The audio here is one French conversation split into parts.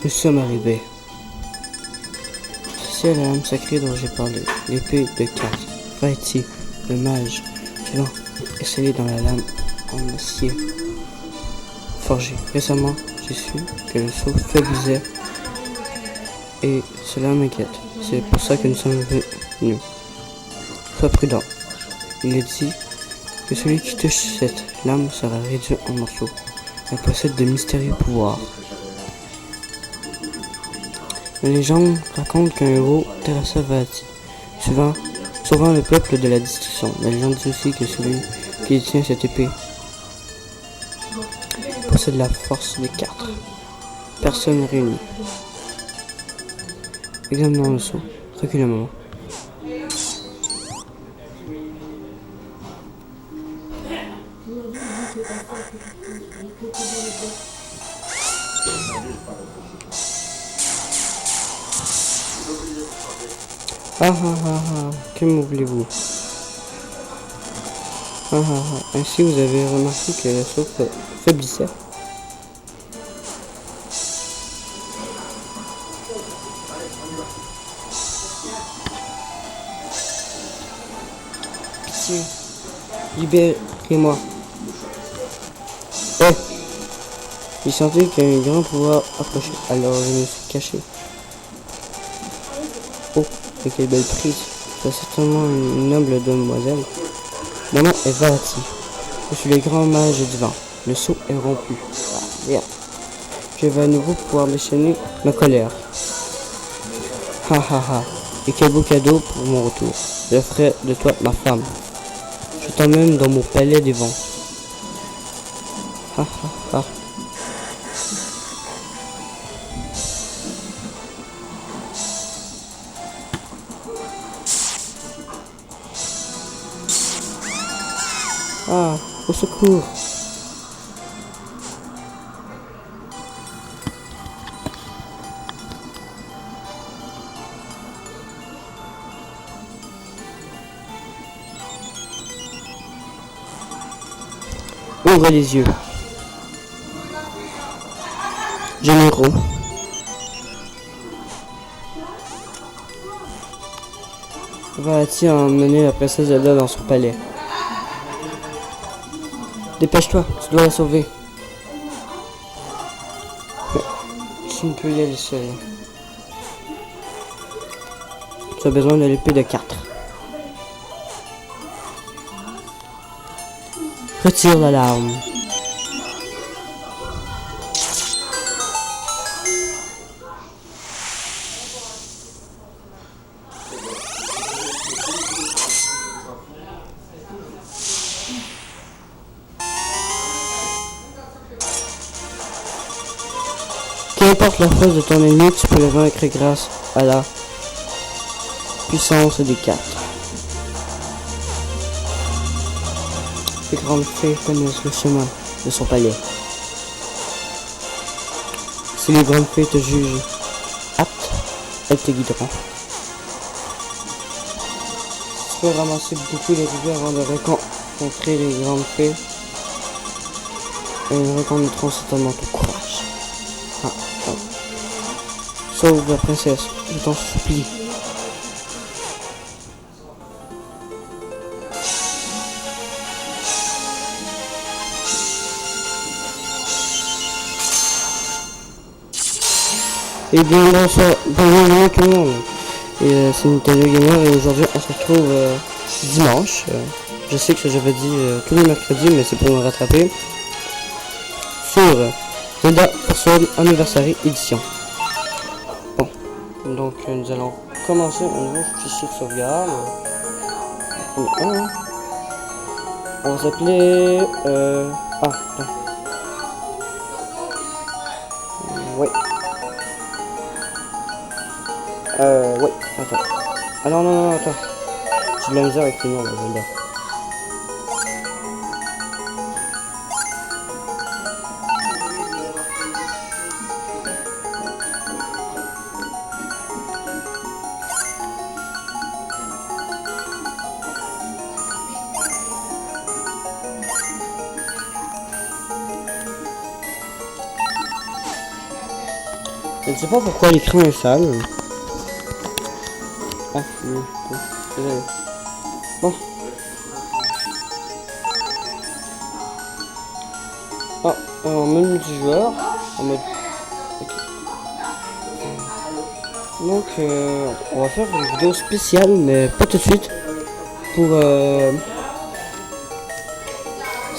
Nous sommes arrivés. C'est la lame sacrée dont j'ai parlé, l'épée de 4. Vaati, le mage, tu vas essayer dans la lame en acier forgé. Récemment, j'ai su que le sceau faiblissait et cela m'inquiète. C'est pour ça que nous sommes venus. Sois prudent. Il est dit que celui qui touche cette lame sera réduit en morceaux. Elle possède de mystérieux pouvoirs. La légende raconte qu'un héros terrassa Vaati, sauvant le peuple de la destruction. La légende dit aussi que celui qui détient cette épée possède la force des 4 personnes réunies. Examinons le sceau. Recule un moment. Que m'oubliez-vous? Ainsi vous avez remarqué que le sceau faiblissait. Pitié, libérez-moi. J'ai senti qu'un grand pouvoir approchait, alors je me suis caché. Oh, mais quelle belle prise. C'est certainement une noble demoiselle. Mon nom est Vaati. Je suis le grand mage du vent. Le sceau est rompu. Merde. Je vais à nouveau pouvoir déchaîner ma colère. Et quel beau cadeau pour mon retour. Je ferai de toi ma femme. Je t'emmène dans mon palais des vents. Au secours! Ouvre les yeux. Généraux. Vaati a emmené la princesse Zelda dans son palais. Dépêche-toi, tu dois la sauver. Mais tu ne peux y aller seul. Tu as besoin de l'épée de 4. Retire l'alarme. Qu'importe la force de ton ennemi, tu peux le vaincre grâce à la puissance des 4. Les grandes fées connaissent le chemin de son palais. Si les grandes fées te jugent apte, elles te guideront. Tu peux ramasser beaucoup de rivières avant de rencontrer les grandes fées. Elles reconnaîtront certainement ton courage. Sauve la princesse, je t'en supplie. Et bien bonsoir tout le monde. Et c'est Nintendo Gamer et aujourd'hui on se retrouve dimanche. Je sais que j'avais dit tous les mercredis, mais c'est pour me rattraper. Sur Zelda Sword Anniversary Edition. Bon, donc nous allons commencer un nouveau fichier de sauvegarde. On va s'appeler... attends. Ouais. Ouais, attends. Ah non, attends. J'ai de la misère avec les noms, là, Zelda. Je ne sais pas pourquoi l'écran est sale. Ah, désolé. Bon. Ah, en mode multijoueur. En mode... Okay. Donc, on va faire une vidéo spéciale, mais pas tout de suite. Pour...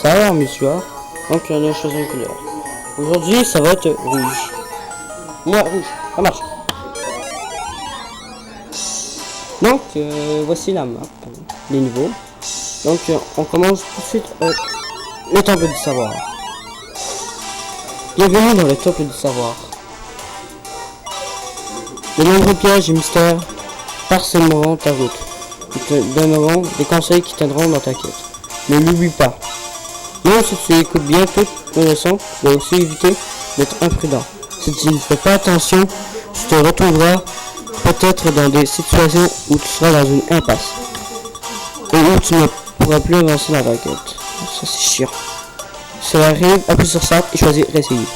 ça va en multijoueur. Donc, on a choisi une couleur. Aujourd'hui, ça va être rouge. Moi, rouge. Ça marche. Donc, voici la map. Les niveaux. Donc, on commence tout de suite le temple du savoir. Bienvenue dans le temple du savoir. De nombreux pièges et mystères parsemeront ta route. Ils te donneront des conseils qui t'aideront dans ta quête. Ne l'oublie pas. Même si tu écoutes bien toutes les leçons, tu dois aussi éviter d'être imprudent. Si tu ne fais pas attention, tu te retrouveras peut-être dans des situations où tu seras dans une impasse. Et où tu ne pourras plus avancer dans ta quête. Ça c'est chiant. Cela arrive, appuie sur ça et choisis réessayer.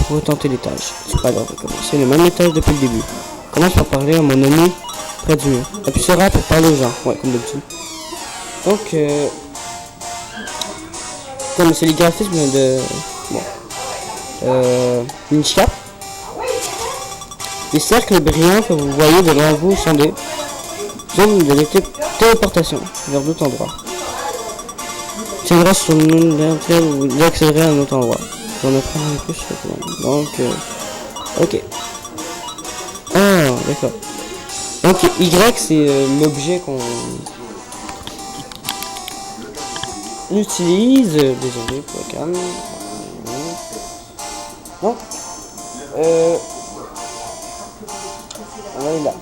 Pour retenter les tâches, tu vas alors recommencer le même étage depuis le début. Commence par parler à mon ami près du mur. Appuie sur A pour parler aux gens. Ouais, comme d'habitude. Donc, comme c'est les graphismes de... Bon. Ninja. Les cercles brillants que vous voyez devant vous sont des zones de téléportation vers d'autres endroits. Tiendra sur une d'entre elles, vous accéderez à un autre endroit. On apprend un peu sur le commande. Donc, ok. Ah, d'accord. Donc, Y, c'est l'objet qu'on utilise. Désolé pour le calme. Donc, on est là.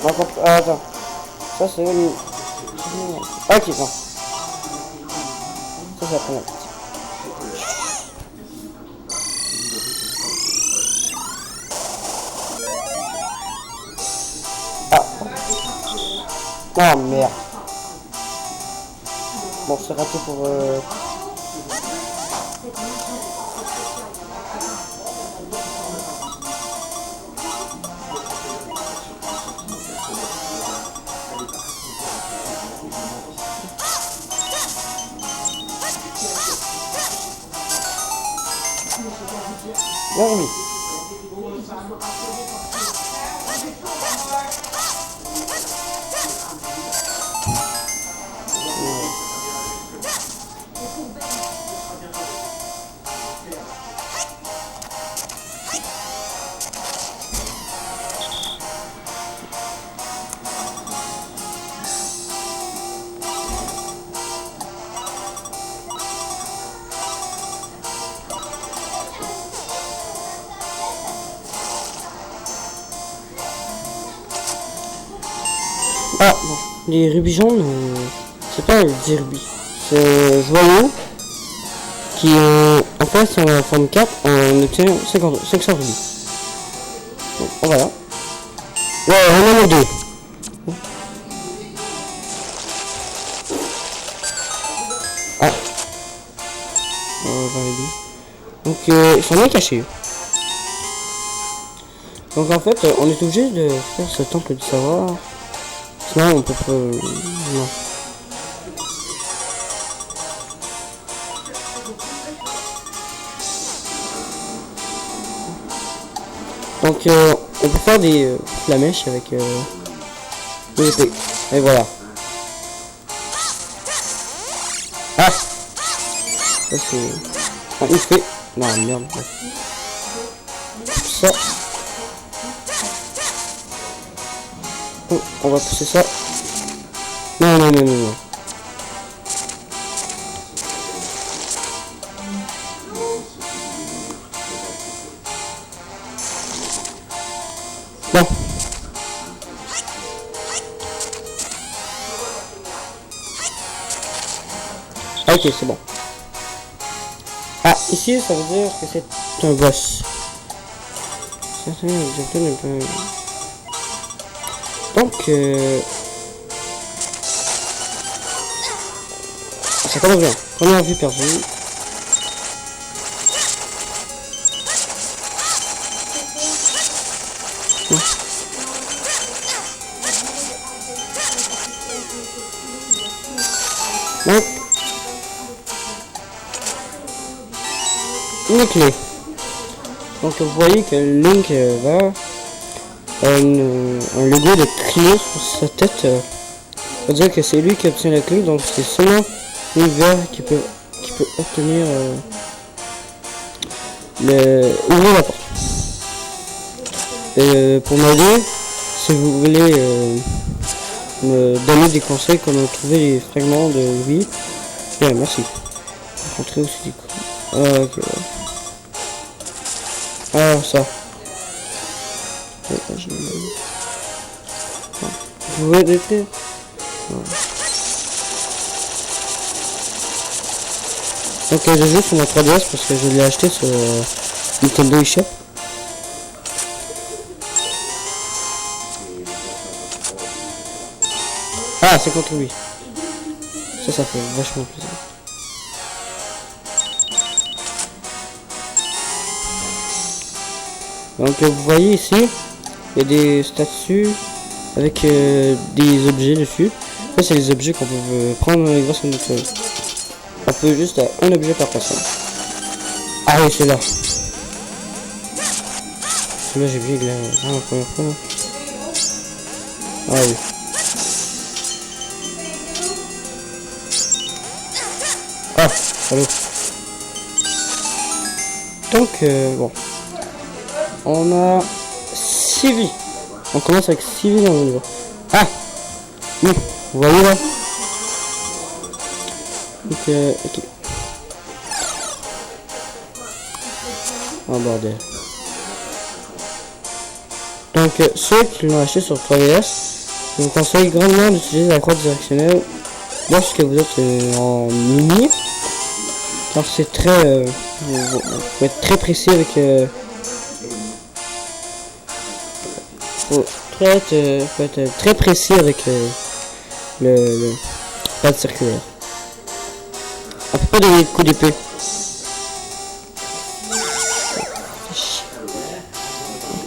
Donc, attends. Ça, c'est une... Ok, non. Ça, c'est la première partie. Ah. Oh, merde. Bon, c'est raté pour... Oui. Ah, bon. Les rubis jaunes, c'est pas des rubis. C'est joyaux qui, en fait, sont en forme 4, on obtient 500 rubis. Donc, voilà. Ouais, on en a deux. Ah. On va valider. Donc, ils sont bien cachés. Donc, en fait, on est obligé de faire ce temple du savoir. Sinon, on peut pas... non. Donc, on peut faire des flamèches avec des épées. Et voilà. Ah! Ça, c'est... Ah, il fait... Non, merde. Ça... Oh, on va pousser ça. Non, non, non, non, non. Bon. Ok, c'est bon. Ah, ici, ça veut dire que c'est un boss. Certains objectifs ne peuvent... Donc, ça commence bien. Première vue perdue. une clé. Donc vous voyez que Link a un logo de clé sur sa tête. Ça veut dire que c'est lui qui obtient la clé, donc c'est seulement l'univers qui peut obtenir ouvrir la porte. Pour m'aider, si vous voulez me donner des conseils comment trouver les fragments de vie, bien merci. Rencontrer aussi des coups. Ah, ok. Ah, ça. Vous voulez l'été? Donc je joue sur ma 3DS parce que je l'ai acheté sur Nintendo eShop. Ah, c'est contre lui. Ça fait vachement plaisir. Donc vous voyez ici, il y a des statues avec des objets dessus. Ça c'est les objets qu'on peut prendre grâce à notre feuille. On peut juste un objet par personne. Ah oui, c'est là. Celui-là j'ai vu la première fois. Là. Ah oui. Ah, allô. Donc bon. On a 6 vies. On commence avec 6 vies dans le niveau. Ah oui, vous voyez là. Donc ok. Oh bordel. Donc ceux qui l'ont acheté sur 3DS, je vous conseille grandement d'utiliser la croix directionnelle lorsque vous êtes en mini. Car c'est très... vous faut être très précis avec... faut être très précis avec le pad circulaire. On peut pas donner de coup d'épée.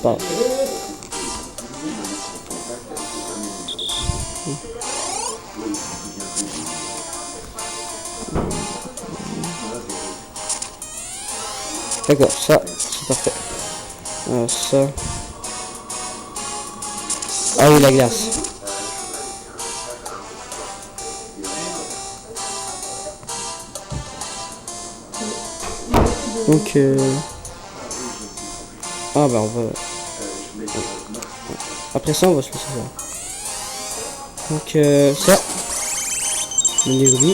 Pas. D'accord, ça c'est parfait. Ça. Ah oui, la glace. Donc ah bah on va... Après ça on va se laisser ça. Donc ça. Le niveau.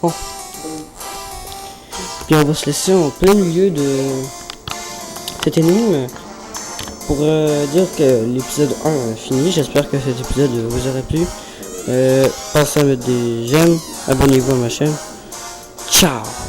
Bon. Puis on va se laisser en plein milieu de cette énigme pour dire que l'épisode 1 est fini. J'espère que cet épisode vous aura plu. Pensez à mettre des j'aime, abonnez-vous à ma chaîne. Ciao!